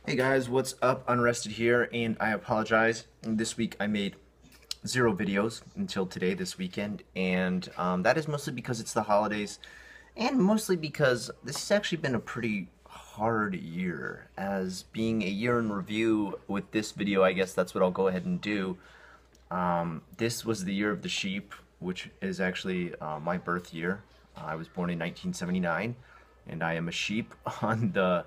Hey guys, what's up? Unrested here, and I apologize. This week I made zero videos until today, this weekend, and that is mostly because it's the holidays, and mostly because this has actually been a pretty hard year. As being a year in review with this video, I guess that's what I'll go ahead and do. This was the year of the sheep, which is actually my birth year. I was born in 1979, and I am a sheep on the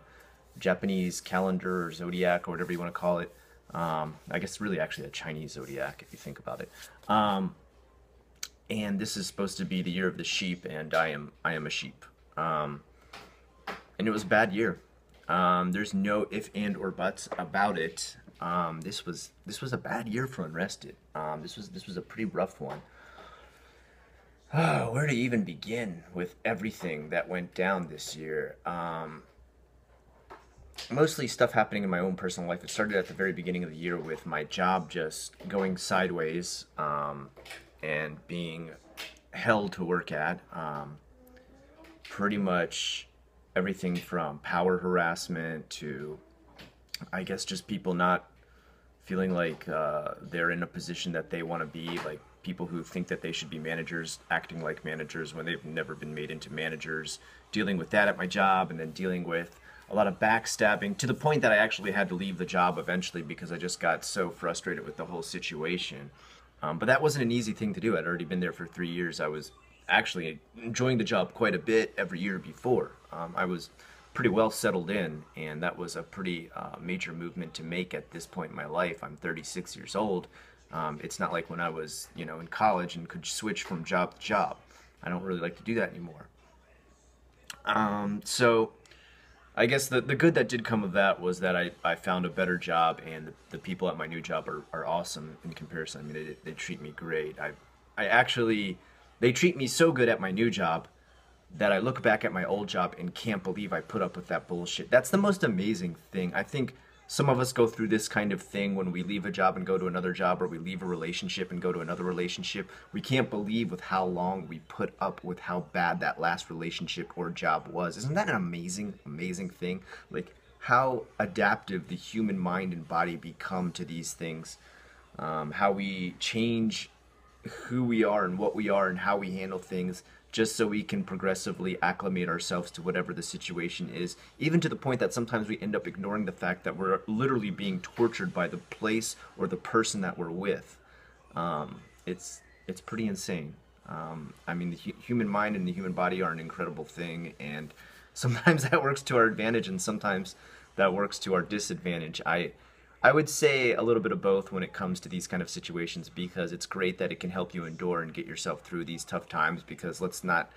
Japanese calendar or zodiac or whatever you want to call it. I guess really actually a Chinese zodiac if you think about it. And this is supposed to be the year of the sheep, and I am a sheep. And it was a bad year. There's no if and or buts about it. This was a bad year for Unrested. This was a pretty rough one. Where to even begin with everything that went down this year? Mostly stuff happening in my own personal life. It started at the very beginning of the year with my job just going sideways, and being hell to work at. Pretty much everything from power harassment to, I guess, just people not feeling like they're in a position that they want to be, like people who think that they should be managers acting like managers when they've never been made into managers, dealing with that at my job, and then dealing with a lot of backstabbing to the point that I actually had to leave the job eventually because I just got so frustrated with the whole situation. But that wasn't an easy thing to do. I'd already been there for 3 years. I was actually enjoying the job quite a bit every year before. I was pretty well settled in, and that was a pretty major movement to make at this point in my life. I'm 36 years old. It's not like when I was, in college and could switch from job to job. I don't really like to do that anymore. So I guess the good that did come of that was that I found a better job, and the people at my new job are awesome in comparison. I mean, they treat me great. I actually, they treat me so good at my new job that I look back at my old job and can't believe I put up with that bullshit. That's the most amazing thing. I think some of us go through this kind of thing when we leave a job and go to another job, or we leave a relationship and go to another relationship. We can't believe with how long we put up with how bad that last relationship or job was. Isn't that an amazing, amazing thing? Like how adaptive the human mind and body become to these things. How we change who we are and what we are and how we handle things just so we can progressively acclimate ourselves to whatever the situation is, even to the point that sometimes we end up ignoring the fact that we're literally being tortured by the place or the person that we're with. It's pretty insane. I mean, the human mind and the human body are an incredible thing, and sometimes that works to our advantage, and sometimes that works to our disadvantage. I would say a little bit of both when it comes to these kind of situations, because it's great that it can help you endure and get yourself through these tough times, because let's not,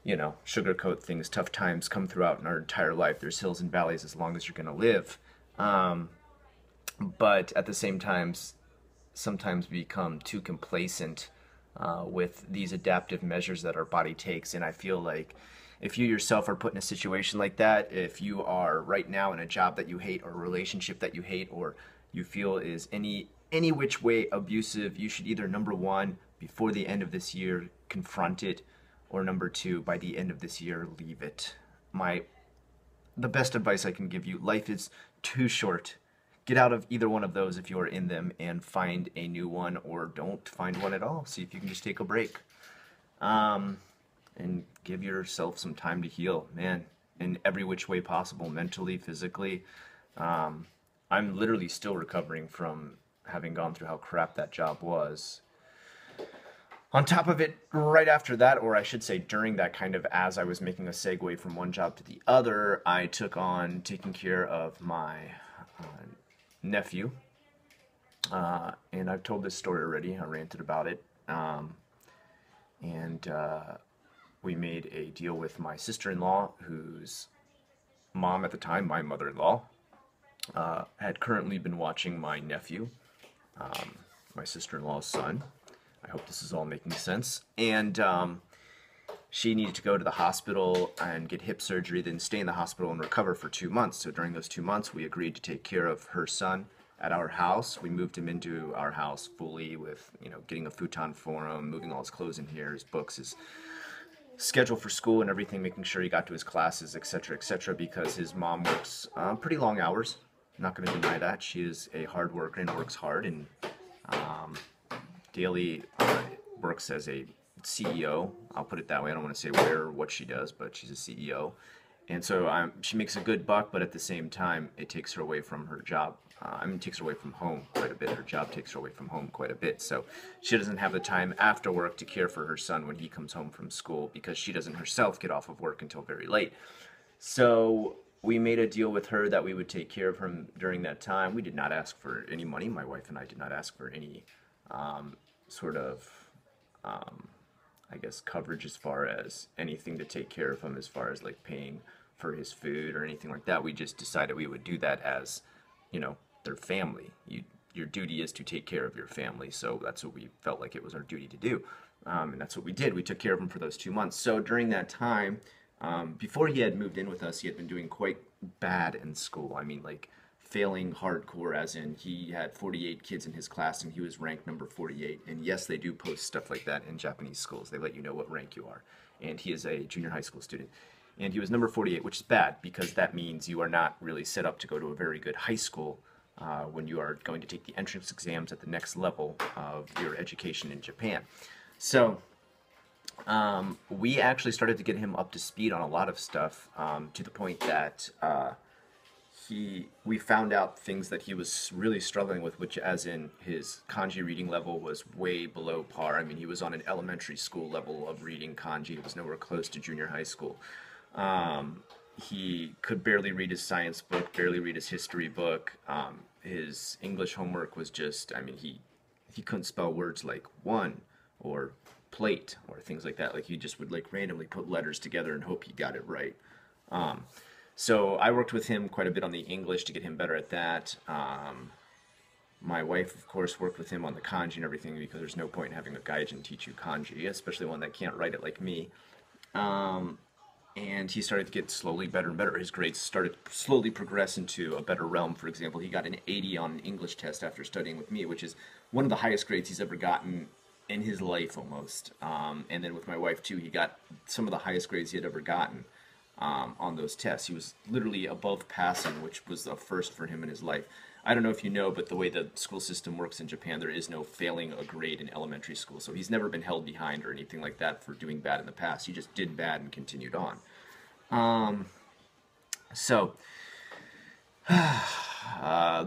sugarcoat things. Tough times come throughout in our entire life. There's hills and valleys as long as you're going to live. But at the same time, sometimes we become too complacent with these adaptive measures that our body takes. And I feel like if you yourself are put in a situation like that, if you are right now in a job that you hate or a relationship that you hate or you feel is any which way abusive, you should either number one, before the end of this year, confront it, or number two, by the end of this year, leave it. The best advice I can give you: life is too short. Get out of either one of those if you are in them, and find a new one, or don't find one at all. See if you can just take a break. And give yourself some time to heal, man, in every which way possible, mentally, physically. I'm literally still recovering from having gone through how crap that job was. On top of it, right after that, or I should say during that, kind of as I was making a segue from one job to the other, I took on taking care of my nephew. And I've told this story already. I ranted about it. And we made a deal with my sister-in-law, whose mom at the time, my mother-in-law, had currently been watching my nephew, my sister-in-law's son. I hope this is all making sense. And she needed to go to the hospital and get hip surgery, then stay in the hospital and recover for 2 months. So during those 2 months, we agreed to take care of her son at our house. We moved him into our house fully with, getting a futon for him, moving all his clothes in here, his books, his schedule for school and everything, making sure he got to his classes, etc., etc., because his mom works pretty long hours, not going to deny that. She is a hard worker and works hard, and um, daily works as a CEO. I'll put it that way. I don't want to say where or what she does, but she's a CEO. And so she makes a good buck, but at the same time, it takes her away from her job. It takes her away from home quite a bit. Her job takes her away from home quite a bit. So she doesn't have the time after work to care for her son when he comes home from school because she doesn't herself get off of work until very late. So we made a deal with her that we would take care of him during that time. We did not ask for any money. My wife and I did not ask for any sort of, I guess, coverage as far as anything to take care of him, as far as like paying for his food or anything like that. We just decided we would do that as, their family. Your duty is to take care of your family, so that's what we felt like it was our duty to do, and that's what we did. We took care of him for those 2 months. So during that time, before he had moved in with us, he had been doing quite bad in school. I mean, like failing hardcore, as in he had 48 kids in his class and he was ranked number 48. And yes, they do post stuff like that in Japanese schools. They let you know what rank you are. And he is a junior high school student. And he was number 48, which is bad because that means you are not really set up to go to a very good high school when you are going to take the entrance exams at the next level of your education in Japan. So we actually started to get him up to speed on a lot of stuff, to the point that we found out things that he was really struggling with, which as in his kanji reading level was way below par. I mean, he was on an elementary school level of reading kanji. It was nowhere close to junior high school. He could barely read his science book, barely read his history book. His English homework was just, I mean, he couldn't spell words like one or plate or things like that. Like he just would like randomly put letters together and hope he got it right. So I worked with him quite a bit on the English to get him better at that. My wife, of course, worked with him on the kanji and everything because there's no point in having a gaijin teach you kanji, especially one that can't write it like me. And he started to get slowly better and better. His grades started to slowly progress into a better realm. For example, he got an 80 on an English test after studying with me, which is one of the highest grades he's ever gotten in his life almost. And then with my wife too, he got some of the highest grades he had ever gotten on those tests. He was literally above passing, which was a first for him in his life. I don't know if you know, but the way the school system works in Japan, there is no failing a grade in elementary school. So he's never been held behind or anything like that for doing bad in the past. He just did bad and continued on.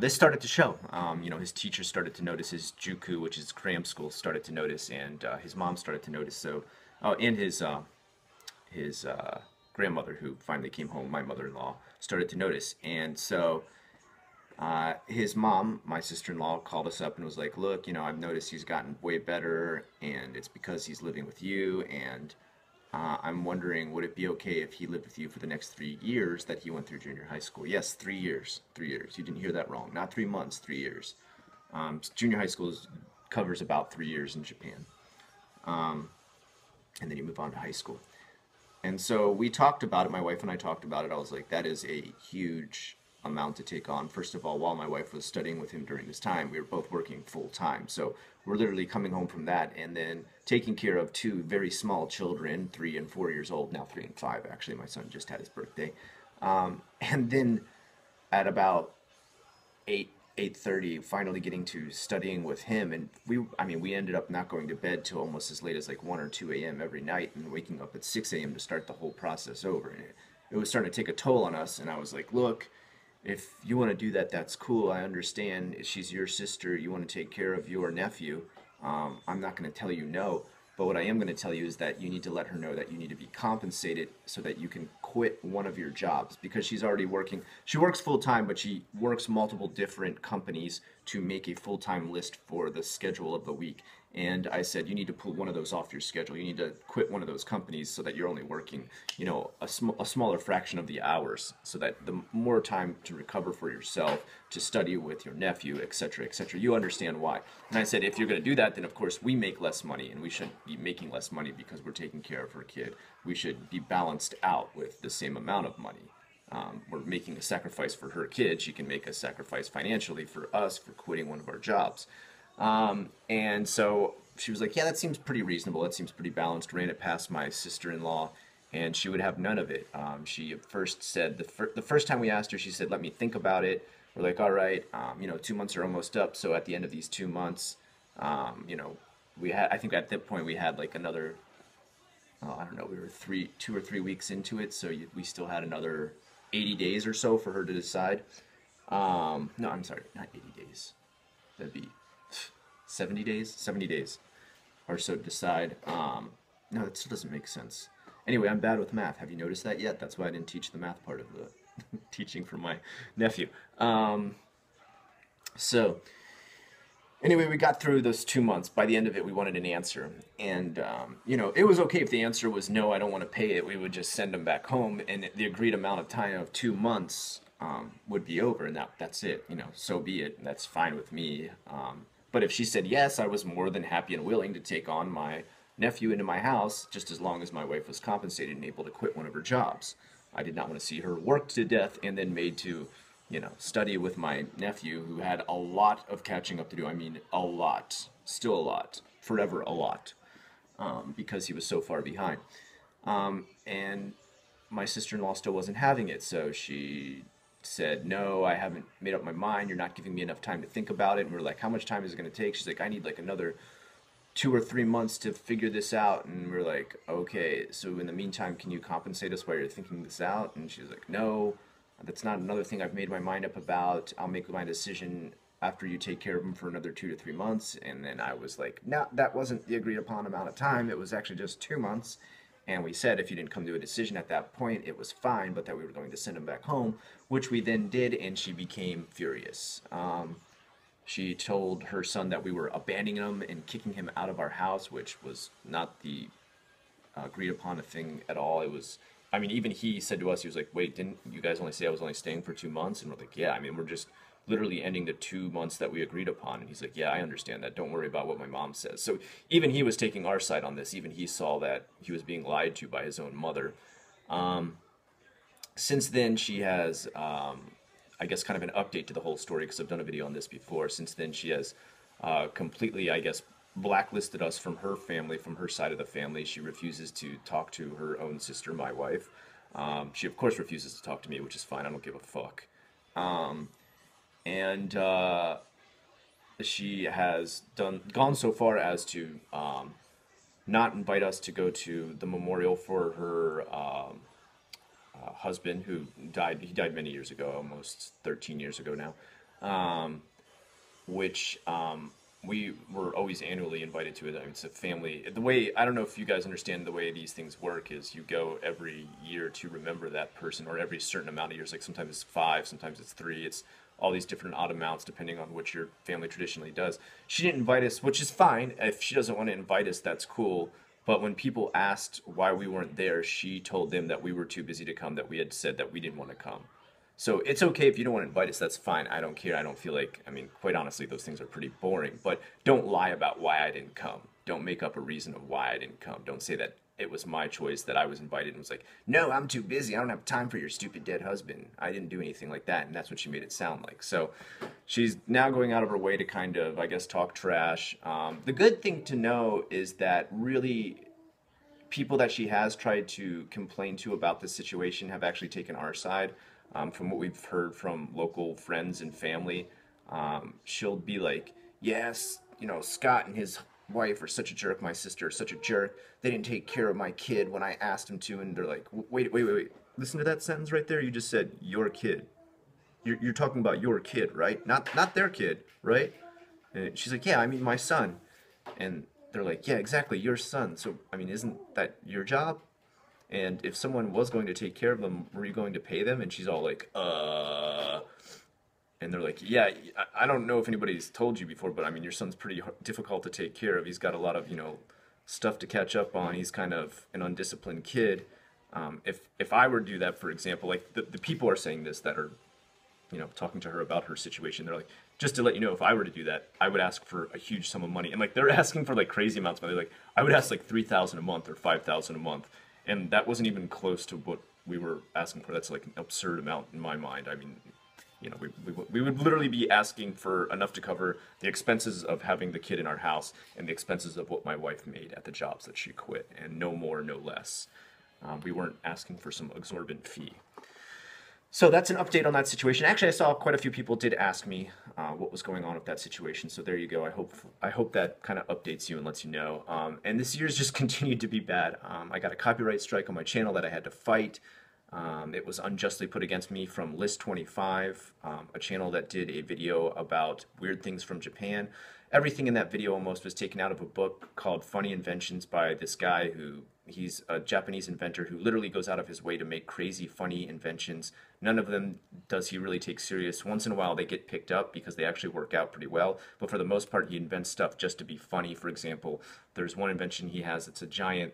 This started to show. His teachers started to notice. His juku, which is cram school, started to notice, and his mom started to notice. So, and his grandmother, who finally came home, my mother-in-law, started to notice. And so his mom, my sister-in-law, called us up and was like, look, I've noticed he's gotten way better, and it's because he's living with you, and I'm wondering, would it be okay if he lived with you for the next 3 years that he went through junior high school? Yes, 3 years. 3 years. You didn't hear that wrong. Not 3 months, 3 years. Junior high school covers about 3 years in Japan. And then you move on to high school. And so we talked about it, my wife and I talked about it. I was like, that is a huge amount to take on. First of all, while my wife was studying with him during this time, we were both working full time. So we're literally coming home from that and then taking care of 2 very small children, 3 and 4 years old, now 3 and 5 actually. My son just had his birthday. And then at about 8:30, finally getting to studying with him, and we ended up not going to bed till almost as late as like 1 or 2 a.m. every night, and waking up at 6 a.m. to start the whole process over. And it was starting to take a toll on us, and I was like, look, if you want to do that, that's cool. I understand. She's your sister. You want to take care of your nephew. I'm not going to tell you no. But what I am going to tell you is that you need to let her know that you need to be compensated so that you can quit one of your jobs, because she's already working. She works full-time, but she works multiple different companies to make a full-time list for the schedule of the week. And I said, you need to pull one of those off your schedule. You need to quit one of those companies so that you're only working, a smaller fraction of the hours, so that the more time to recover for yourself, to study with your nephew, etc., etc. You understand why. And I said, if you're going to do that, then of course we make less money, and we shouldn't be making less money because we're taking care of her kid. We should be balanced out with the same amount of money. We're making a sacrifice for her kid. She can make a sacrifice financially for us for quitting one of our jobs. And so she was like, yeah, that seems pretty reasonable. That seems pretty balanced. Ran it past my sister-in-law, and she would have none of it. She at first said, the first time we asked her, she said, let me think about it. we're like, all right, 2 months are almost up. So at the end of these 2 months, you know, I think at that point we had like another, I don't know, we were 2 or 3 weeks into it. So we still had another 80 days or so for her to decide. No, I'm sorry, not 80 days. That'd be 70 days, 70 days or so to decide. No, that still doesn't make sense. Anyway, I'm bad with math. Have you noticed that yet? That's why I didn't teach the math part of the teaching for my nephew. So anyway, we got through those 2 months. By the end of it, we wanted an answer. And, it was okay if the answer was no, I don't want to pay it. We would just send them back home. And the agreed amount of time of 2 months would be over. And that's it. So be it. That's fine with me. But if she said yes, I was more than happy and willing to take on my nephew into my house, just as long as my wife was compensated and able to quit one of her jobs. I did not want to see her worked to death and then made to study with my nephew, who had a lot of catching up to do. I mean, a lot. Still a lot. Forever a lot. Because he was so far behind. And my sister-in-law still wasn't having it, so she said, no, I haven't made up my mind. You're not giving me enough time to think about it. And we're like, how much time is it going to take? She's like, I need like another 2 or 3 months to figure this out. And we're like, okay, so in the meantime, can you compensate us while you're thinking this out? And she's like, no. That's not another thing I've made my mind up about. I'll make my decision after you take care of him for another 2 to 3 months. And then I was like, no, that wasn't the agreed upon amount of time. It was actually just 2 months. And we said if you didn't come to a decision at that point, it was fine, but that we were going to send him back home, which we then did, and she became furious. She told her son that we were abandoning him and kicking him out of our house, which was not the agreed upon a thing at all. It was, I mean, even he said to us, he was like, wait, didn't you guys only say I was only staying for 2 months? And we're like, yeah, I mean, we're just literally ending the 2 months that we agreed upon. And he's like, yeah, I understand that. Don't worry about what my mom says. So even he was taking our side on this. Even he saw that he was being lied to by his own mother. Since then, she has, I guess, kind of an update to the whole story, because I've done a video on this before. Since then, she has completely, I guess, blacklisted us from her family, from her side of the family. She refuses to talk to her own sister, my wife. She, of course, refuses to talk to me, which is fine. I don't give a fuck. And she has gone so far as to not invite us to go to the memorial for her husband, who died. He died many years ago, almost 13 years ago now. Which we were always annually invited to it. I mean, it's a family. The way, I don't know if you guys understand the way these things work, is you go every year to remember that person, or every certain amount of years. Like sometimes it's 5, sometimes it's 3. It's all these different odd amounts depending on what your family traditionally does. She didn't invite us, which is fine. If she doesn't want to invite us, that's cool. But when people asked why we weren't there, she told them that we were too busy to come, that we had said that we didn't want to come. So it's okay if you don't want to invite us, that's fine. I don't care. I don't feel like, I mean, quite honestly, those things are pretty boring. But don't lie about why I didn't come. Don't make up a reason of why I didn't come. Don't say that it was my choice, that I was invited and was like, no, I'm too busy. I don't have time for your stupid dead husband. I didn't do anything like that. And that's what she made it sound like. So she's now going out of her way to kind of, I guess, talk trash. The good thing to know is that really people that she has tried to complain to about this situation have actually taken our side. From what we've heard from local friends and family, she'll be like, yes, Scott and his wife are such a jerk, my sister is such a jerk, they didn't take care of my kid when I asked them to. And they're like, wait, listen to that sentence right there. You just said your kid. You're talking about your kid, right? Not their kid, right? And she's like, yeah, I mean my son. And they're like, yeah, exactly, your son. So I mean, isn't that your job? And if someone was going to take care of them, were you going to pay them? And she's all like, and they're like, yeah, I don't know if anybody's told you before, but I mean, your son's pretty difficult to take care of. He's got a lot of, stuff to catch up on. He's kind of an undisciplined kid. If I were to do that, for example, like the people are saying this that are, talking to her about her situation, they're like, just to let you know, if I were to do that, I would ask for a huge sum of money. And like, they're asking for like crazy amounts of money. Like, I would ask like $3,000 a month or $5,000 a month. And that wasn't even close to what we were asking for. That's like an absurd amount in my mind. I mean, we would literally be asking for enough to cover the expenses of having the kid in our house and the expenses of what my wife made at the jobs that she quit, and no more, no less. We weren't asking for some exorbitant fee. So that's an update on that situation. Actually, I saw quite a few people did ask me what was going on with that situation. So there you go. I hope that kind of updates you and lets you know. And this year's just continued to be bad. I got a copyright strike on my channel that I had to fight. It was unjustly put against me from List25, a channel that did a video about weird things from Japan. Everything in that video almost was taken out of a book called Funny Inventions by this guy he's a Japanese inventor who literally goes out of his way to make crazy, funny inventions. None of them does he really take serious. Once in a while they get picked up because they actually work out pretty well, but for the most part he invents stuff just to be funny. For example, there's one invention he has that's a giant,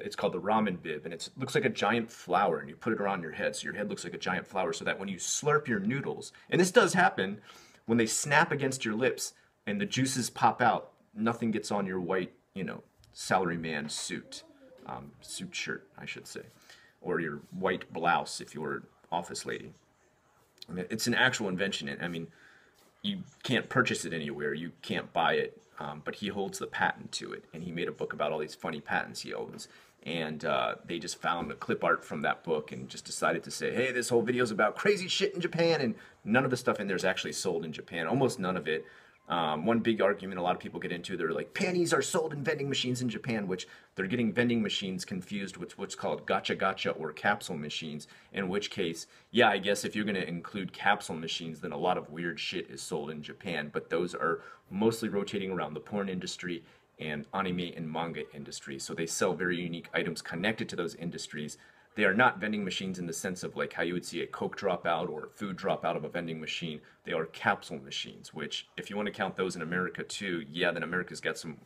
it's called the ramen bib, and it looks like a giant flower, and you put it around your head, so your head looks like a giant flower, so that when you slurp your noodles, and this does happen, when they snap against your lips and the juices pop out, nothing gets on your white, salaryman suit. Suit shirt, I should say, or your white blouse if you're an office lady. I mean, it's an actual invention. I mean, you can't purchase it anywhere. You can't buy it, but he holds the patent to it, and he made a book about all these funny patents he owns. And they just found the clip art from that book and just decided to say, hey, this whole video is about crazy shit in Japan, and none of the stuff in there is actually sold in Japan. Almost none of it. One big argument a lot of people get into, they're like, panties are sold in vending machines in Japan, which they're getting vending machines confused with what's called gacha gacha or capsule machines, in which case, yeah, I guess if you're going to include capsule machines, then a lot of weird shit is sold in Japan, but those are mostly rotating around the porn industry and anime and manga industry, so they sell very unique items connected to those industries. They are not vending machines in the sense of like how you would see a Coke drop out or food drop out of a vending machine. They are capsule machines, which if you want to count those in America too, yeah, then America's got some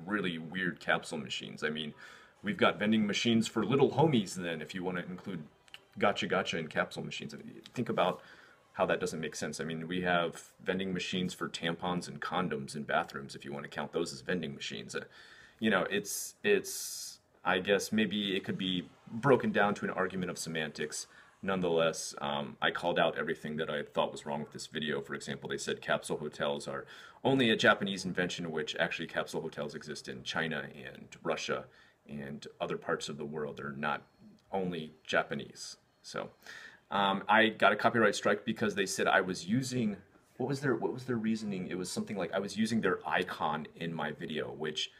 really weird capsule machines. I mean, we've got vending machines for little homies then, if you want to include gacha gacha and capsule machines. I mean, think about how that doesn't make sense. I mean, we have vending machines for tampons and condoms in bathrooms, if you want to count those as vending machines. It's I guess maybe it could be broken down to an argument of semantics. Nonetheless, I called out everything that I thought was wrong with this video. For example, they said capsule hotels are only a Japanese invention, which actually capsule hotels exist in China and Russia and other parts of the world. They're not only Japanese. So I got a copyright strike because they said I was using, what was their reasoning? It was something like I was using their icon in my video, which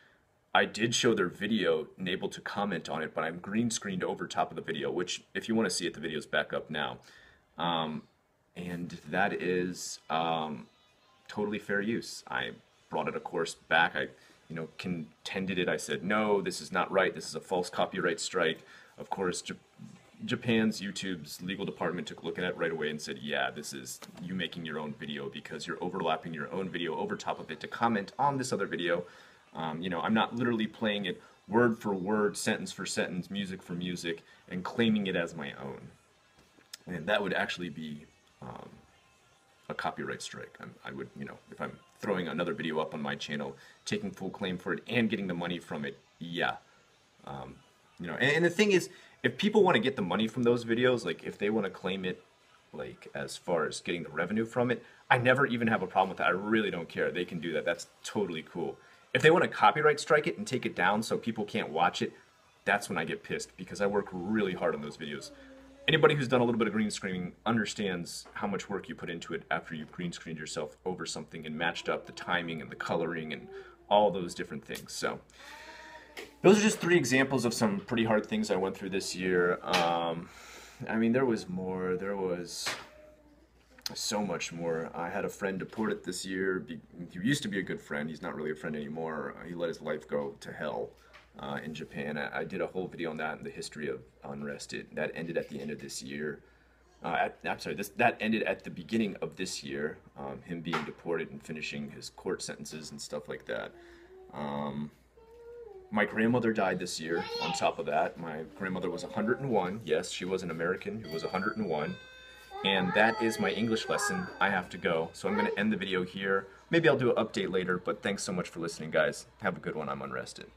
I did show their video and able to comment on it, but I'm green screened over top of the video, which if you want to see it, the video's back up now. And that is totally fair use. I brought it, of course, back. I contended it. I said, no, this is not right. This is a false copyright strike. Of course, Japan's YouTube's legal department took a look at it right away and said, yeah, this is you making your own video because you're overlapping your own video over top of it to comment on this other video. I'm not literally playing it word for word, sentence for sentence, music for music, and claiming it as my own. And that would actually be a copyright strike. I would, if I'm throwing another video up on my channel, taking full claim for it and getting the money from it, yeah. And the thing is, if people want to get the money from those videos, like if they want to claim it, like as far as getting the revenue from it, I never even have a problem with that. I really don't care. They can do that. That's totally cool. If they want to copyright strike it and take it down so people can't watch it, that's when I get pissed because I work really hard on those videos. Anybody who's done a little bit of green screening understands how much work you put into it after you've green screened yourself over something and matched up the timing and the coloring and all those different things. So those are just 3 examples of some pretty hard things I went through this year. I mean, there was more. There was so much more. I had a friend deported this year. He used to be a good friend. He's not really a friend anymore. He let his life go to hell in Japan. I did a whole video on that and the history of unrest. That ended at the end of this year. That ended at the beginning of this year. Him being deported and finishing his court sentences and stuff like that. My grandmother died this year on top of that. My grandmother was 101. Yes, she was an American who was 101. And that is my English lesson. I have to go. So I'm going to end the video here. Maybe I'll do an update later, but thanks so much for listening, guys. Have a good one. I'm Unrested.